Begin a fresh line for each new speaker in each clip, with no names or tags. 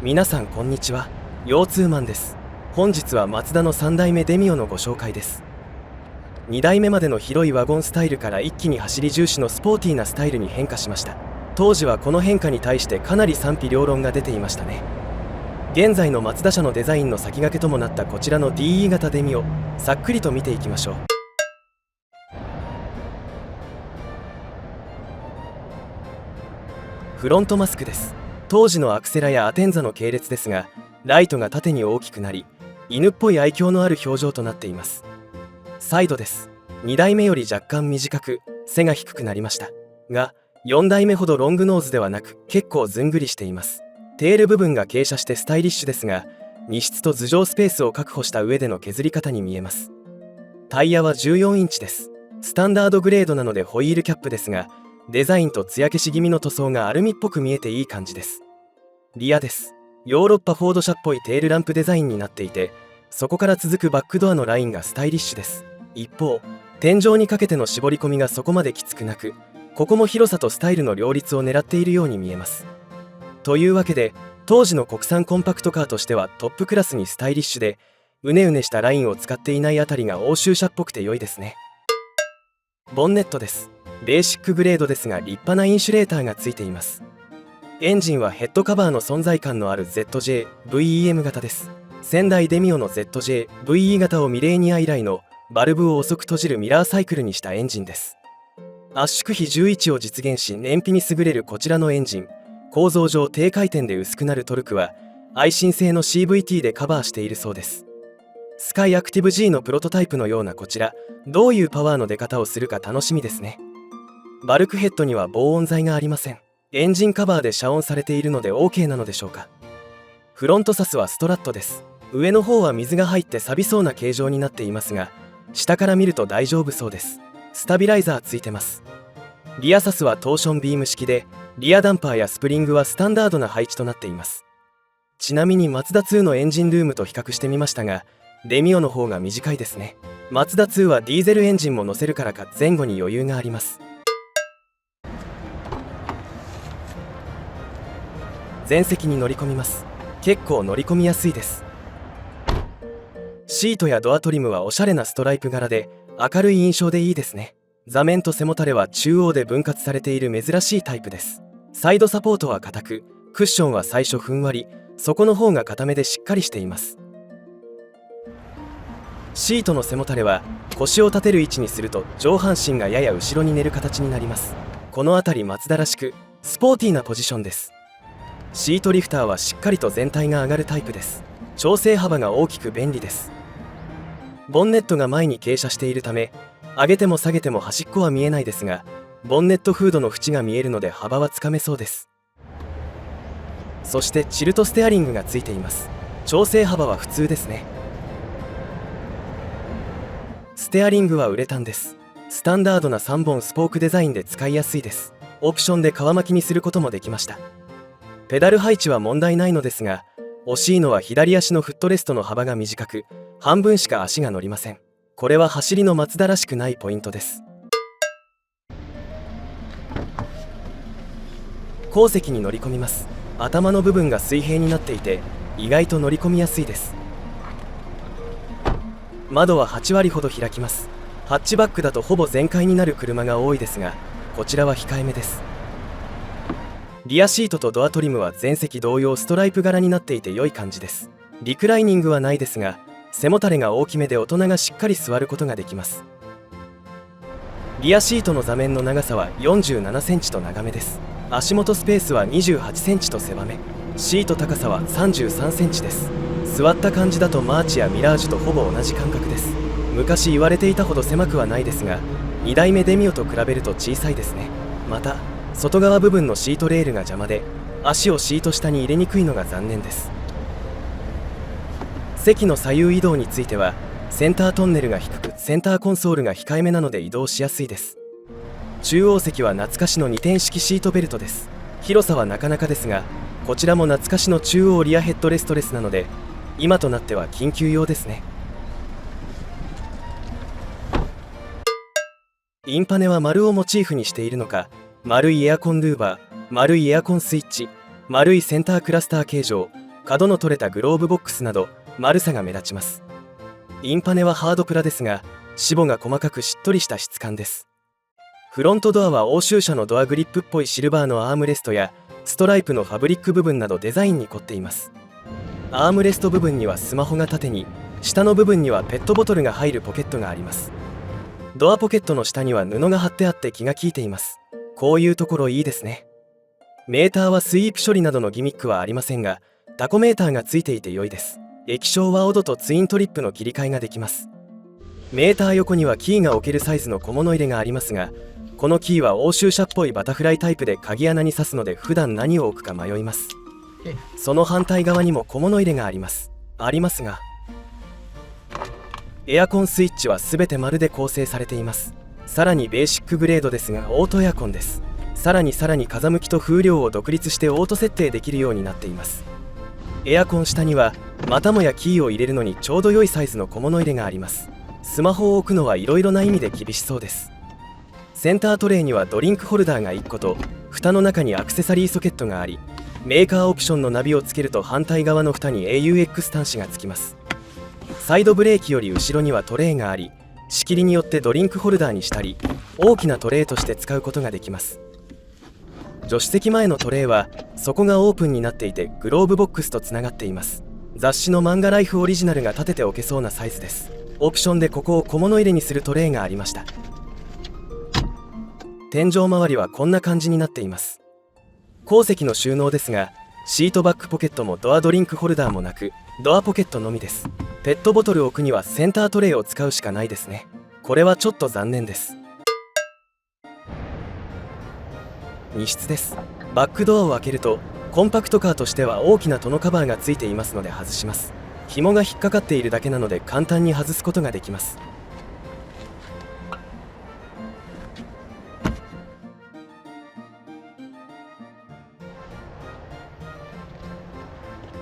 皆さんこんにちは。腰痛マンです。本日はマツダの3代目デミオのご紹介です。2代目までの広いワゴンスタイルから一気に走り重視のスポーティーなスタイルに変化しました。当時はこの変化に対してかなり賛否両論が出ていましたね。現在のマツダ車のデザインの先駆けともなったこちらの DE 型デミオ、さっくりと見ていきましょう。フロントマスクです。当時のアクセラやアテンザの系列ですが、ライトが縦に大きくなり、犬っぽい愛嬌のある表情となっています。サイドです。2代目より若干短く、背が低くなりましたが、4代目ほどロングノーズではなく結構ずんぐりしています。テール部分が傾斜してスタイリッシュですが、荷室と頭上スペースを確保した上での削り方に見えます。タイヤは14インチです。スタンダードグレードなのでホイールキャップですが、デザインと艶消し気味の塗装がアルミっぽく見えていい感じです。リアです。ヨーロッパフォード車っぽいテールランプデザインになっていて、そこから続くバックドアのラインがスタイリッシュです。一方、天井にかけての絞り込みがそこまできつくなく、ここも広さとスタイルの両立を狙っているように見えます。というわけで、当時の国産コンパクトカーとしてはトップクラスにスタイリッシュで、うねうねしたラインを使っていないあたりが欧州車っぽくて良いですね。ボンネットです。ベーシックグレードですが立派なインシュレーターがついています。エンジンはヘッドカバーの存在感のある ZJ-VEM 型です。先代デミオの ZJ-VE 型をミレーニア以来のバルブを遅く閉じるミラーサイクルにしたエンジンです。圧縮比11を実現し燃費に優れるこちらのエンジン、構造上低回転で薄くなるトルクは愛信製の CVT でカバーしているそうです。スカイアクティブ G のプロトタイプのようなこちら、どういうパワーの出方をするか楽しみですね。バルクヘッドには防音材がありません。エンジンカバーで遮音されているので OK なのでしょうか。フロントサスはストラットです。上の方は水が入って錆びそうな形状になっていますが、下から見ると大丈夫そうです。スタビライザーついてます。リアサスはトーションビーム式で、リアダンパーやスプリングはスタンダードな配置となっています。ちなみにマツダ2のエンジンルームと比較してみましたが、デミオの方が短いですね。マツダ2はディーゼルエンジンも乗せるからか前後に余裕があります。前席に乗り込みます。結構乗り込みやすいです。シートやドアトリムはおしゃれなストライプ柄で明るい印象でいいですね。座面と背もたれは中央で分割されている珍しいタイプです。サイドサポートは硬く、クッションは最初ふんわり、底の方が硬めでしっかりしています。シートの背もたれは腰を立てる位置にすると上半身がやや後ろに寝る形になります。この辺りマツダらしくスポーティーなポジションです。シートリフターはしっかりと全体が上がるタイプです。調整幅が大きく便利です。ボンネットが前に傾斜しているため、上げても下げても端っこは見えないですが、ボンネットフードの縁が見えるので幅はつかめそうです。そしてチルトステアリングがついています。調整幅は普通ですね。ステアリングはウレタンです。スタンダードな3本スポークデザインで使いやすいです。オプションで皮巻きにすることもできました。ペダル配置は問題ないのですが、惜しいのは左足のフットレストの幅が短く、半分しか足が乗りません。これは走りのマツダらしくないポイントです。後席に乗り込みます。頭の部分が水平になっていて、意外と乗り込みやすいです。窓は8割ほど開きます。ハッチバックだとほぼ全開になる車が多いですが、こちらは控えめです。リアシートとドアトリムは前席同様ストライプ柄になっていて良い感じです。リクライニングはないですが、背もたれが大きめで大人がしっかり座ることができます。リアシートの座面の長さは47センチと長めです。足元スペースは28センチと狭め。シート高さは33センチです。座った感じだとマーチやミラージュとほぼ同じ感覚です。昔言われていたほど狭くはないですが、2代目デミオと比べると小さいですね。また外側部分のシートレールが邪魔で、足をシート下に入れにくいのが残念です。席の左右移動については、センタートンネルが低くセンターコンソールが控えめなので移動しやすいです。中央席は懐かしの2点式シートベルトです。広さはなかなかですが、こちらも懐かしの中央リアヘッドレストレスなので、今となっては緊急用ですね。インパネは丸をモチーフにしているのか、丸いエアコンルーバー、丸いエアコンスイッチ、丸いセンタークラスター形状、角の取れたグローブボックスなど丸さが目立ちます。インパネはハードプラですが、脂肪が細かくしっとりした質感です。フロントドアは欧州車のドアグリップっぽいシルバーのアームレストやストライプのファブリック部分などデザインに凝っています。アームレスト部分にはスマホが縦に、下の部分にはペットボトルが入るポケットがあります。ドアポケットの下には布が貼ってあって気が利いています。こういうところいいですね。メーターはスイープ処理などのギミックはありませんが、タコメーターがついていて良いです。液晶はオドとツイントリップの切り替えができます。メーター横にはキーが置けるサイズの小物入れがありますが、このキーは欧州車っぽいバタフライタイプで鍵穴に刺すので普段何を置くか迷います。その反対側にも小物入れがありますが、エアコンスイッチは全て丸で構成されています。さらにベーシックグレードですがオートエアコンです。さらに風向きと風量を独立してオート設定できるようになっています。エアコン下にはまたもやキーを入れるのにちょうど良いサイズの小物入れがあります。スマホを置くのはいろいろな意味で厳しそうです。センタートレイにはドリンクホルダーが1個と蓋の中にアクセサリーソケットがあり、メーカーオプションのナビをつけると反対側の蓋に AUX 端子がつきます。サイドブレーキより後ろにはトレイがあり、仕切りによってドリンクホルダーにしたり大きなトレイとして使うことができます。助手席前のトレイは底がオープンになっていてグローブボックスとつながっています。雑誌の漫画ライフオリジナルが立てておけそうなサイズです。オプションでここを小物入れにするトレイがありました。天井周りはこんな感じになっています。後席の収納ですが、シートバックポケットもドアドリンクホルダーもなくドアポケットのみです。ペットボトルを置くにはセンタートレイを使うしかないですね。これはちょっと残念です。荷室です。バックドアを開けるとコンパクトカーとしては大きなトノカバーがついていますので外します。紐が引っかかっているだけなので簡単に外すことができます。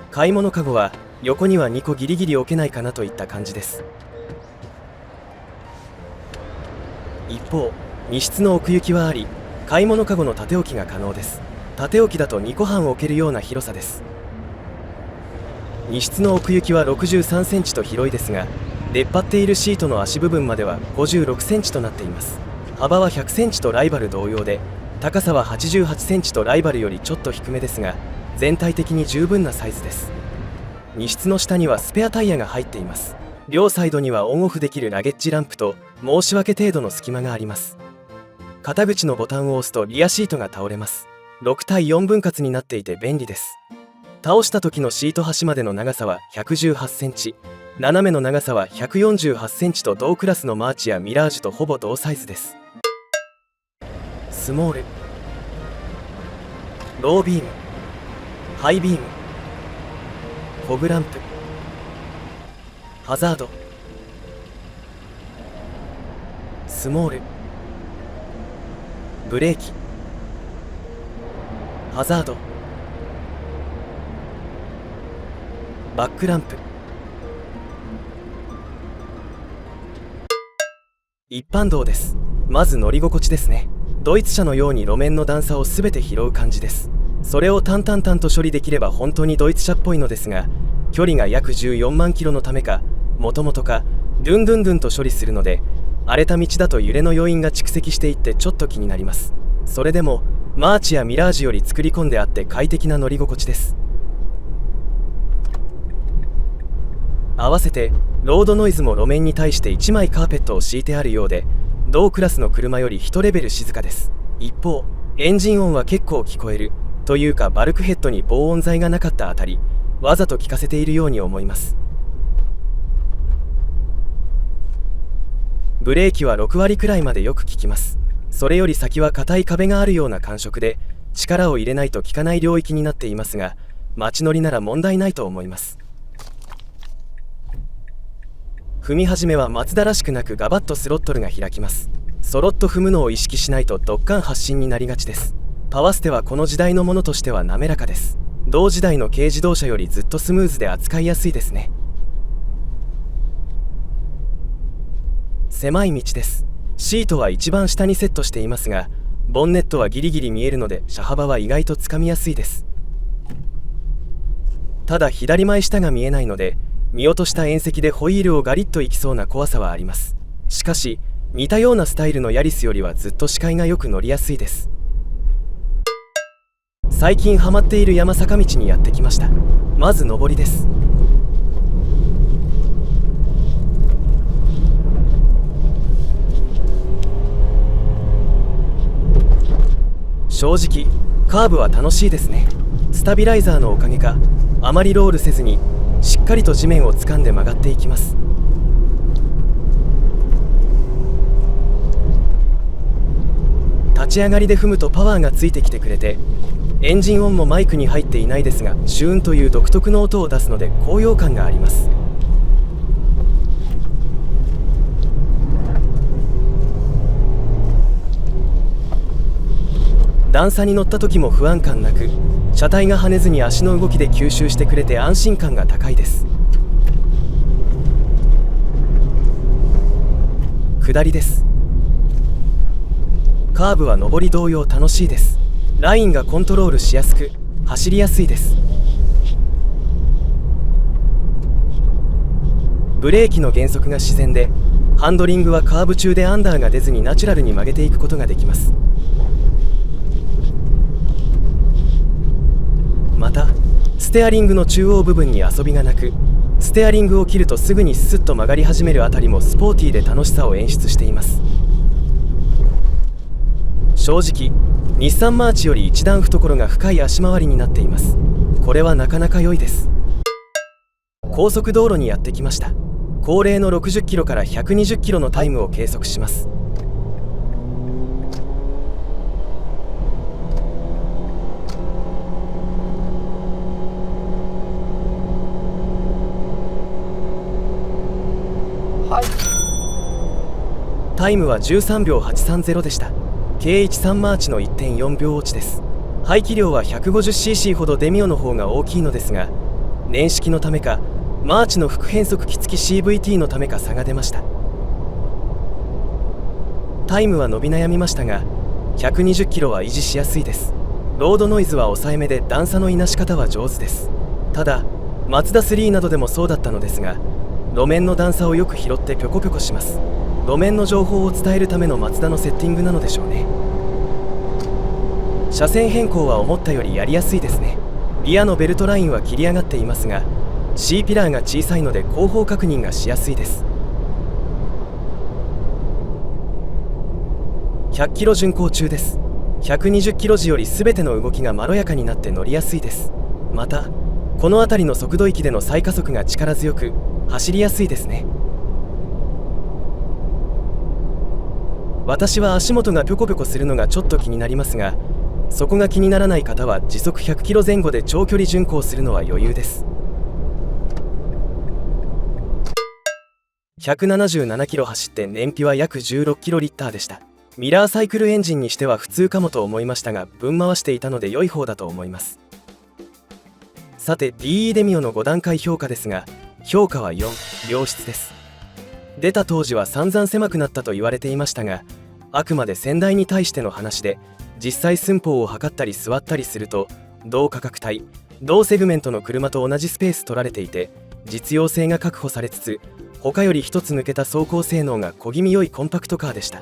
買い物かごは横には2個ギリギリ置けないかなといった感じです。一方、荷室の奥行きはあり、買い物かごの縦置きが可能です。縦置きだと2個半置けるような広さです。荷室の奥行きは63センチと広いですが、出っ張っているシートの足部分までは56センチとなっています。幅は100センチとライバル同様で、高さは88センチとライバルよりちょっと低めですが、全体的に十分なサイズです。荷室の下にはスペアタイヤが入っています。両サイドにはオンオフできるラゲッジランプと申し訳程度の隙間があります。肩口のボタンを押すとリアシートが倒れます。6対4分割になっていて便利です。倒した時のシート端までの長さは118センチ、斜めの長さは148センチと同クラスのマーチやミラージュとほぼ同サイズです。スモール、ロービーム、ハイビーム、フォグランプ、ハザード、スモール、ブレーキ、ハザード、バックランプ。一般道です。まず乗り心地ですね。ドイツ車のように路面の段差を全て拾う感じです。それを淡々と処理できれば本当にドイツ車っぽいのですが、距離が約14万キロのためか、もともとかドゥンドゥンドゥンと処理するので、荒れた道だと揺れの余韻が蓄積していってちょっと気になります。それでもマーチやミラージュより作り込んであって快適な乗り心地です。合わせてロードノイズも路面に対して1枚カーペットを敷いてあるようで、同クラスの車より1レベル静かです。一方、エンジン音は結構聞こえるというか、バルクヘッドに防音材がなかったあたり、わざと聞かせているように思います。ブレーキは6割くらいまでよく効きます。それより先は硬い壁があるような感触で、力を入れないと効かない領域になっていますが、街乗りなら問題ないと思います。踏み始めはマツダらしくなくガバッとスロットルが開きます。そろっと踏むのを意識しないとドッカン発進になりがちです。パワステはこの時代のものとしては滑らかです。同時代の軽自動車よりずっとスムーズで扱いやすいですね。狭い道です。シートは一番下にセットしていますが、ボンネットはギリギリ見えるので車幅は意外とつかみやすいです。ただ左前下が見えないので、見落とした縁石でホイールをガリッといきそうな怖さはあります。しかし似たようなスタイルのヤリスよりはずっと視界がよく乗りやすいです。最近ハマっている山坂道にやってきました。まず上りです。正直カーブは楽しいですね。スタビライザーのおかげかあまりロールせずにしっかりと地面を掴んで曲がっていきます。立ち上がりで踏むとパワーがついてきてくれて、エンジン音もマイクに入っていないですがシューンという独特の音を出すので高揚感があります。段差に乗った時も不安感なく、車体が跳ねずに足の動きで吸収してくれて安心感が高いです。下りです。カーブは上り同様楽しいです。ラインがコントロールしやすく走りやすいです。ブレーキの減速が自然で、ハンドリングはカーブ中でアンダーが出ずにナチュラルに曲げていくことができます。またステアリングの中央部分に遊びがなく、ステアリングを切るとすぐにスッと曲がり始めるあたりもスポーティーで楽しさを演出しています。正直日産マーチより一段懐が深い足回りになっています。これはなかなか良いです。高速道路にやってきました。恒例の60キロから120キロのタイムを計測します。タイムは13秒830でした。K13 マーチの 1.4 秒落ちです。排気量は 150cc ほどデミオの方が大きいのですが、年式のためかマーチの副変速機付き CVT のためか差が出ました。タイムは伸び悩みましたが120キロは維持しやすいです。ロードノイズは抑えめで段差のいなし方は上手です。ただマツダ3などでもそうだったのですが、路面の段差をよく拾ってぴょこぴょこします。路面の情報を伝えるためのマツダのセッティングなのでしょうね。車線変更は思ったよりやりやすいですね。リアのベルトラインは切り上がっていますが C ピラーが小さいので後方確認がしやすいです。100キロ巡航中です。120キロ時より全ての動きがまろやかになって乗りやすいです。またこの辺りの速度域での再加速が力強く走りやすいですね。私は足元がぴょこぴょこするのがちょっと気になりますが、そこが気にならない方は時速100キロ前後で長距離巡航するのは余裕です。177キロ走って燃費は約16キロリッターでした。ミラーサイクルエンジンにしては普通かもと思いましたが、分回していたので良い方だと思います。さて DE デミオの5段階評価ですが、評価は4、良質です。出た当時は散々狭くなったと言われていましたが、あくまで先代に対しての話で、実際寸法を測ったり座ったりすると同価格帯同セグメントの車と同じスペース取られていて、実用性が確保されつつ他より一つ抜けた走行性能が小気味良いコンパクトカーでした。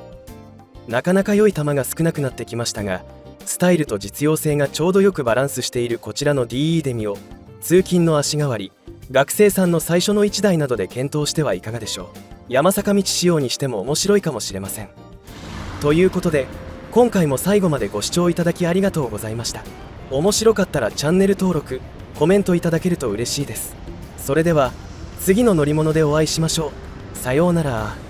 なかなか良い球が少なくなってきましたが、スタイルと実用性がちょうどよくバランスしているこちらの DE デミオ、通勤の足代わり、学生さんの最初の1台などで検討してはいかがでしょう。山坂道仕様にしても面白いかもしれません。ということで今回も最後までご視聴いただきありがとうございました。面白かったらチャンネル登録、コメントいただけると嬉しいです。それでは次の乗り物でお会いしましょう。さようなら。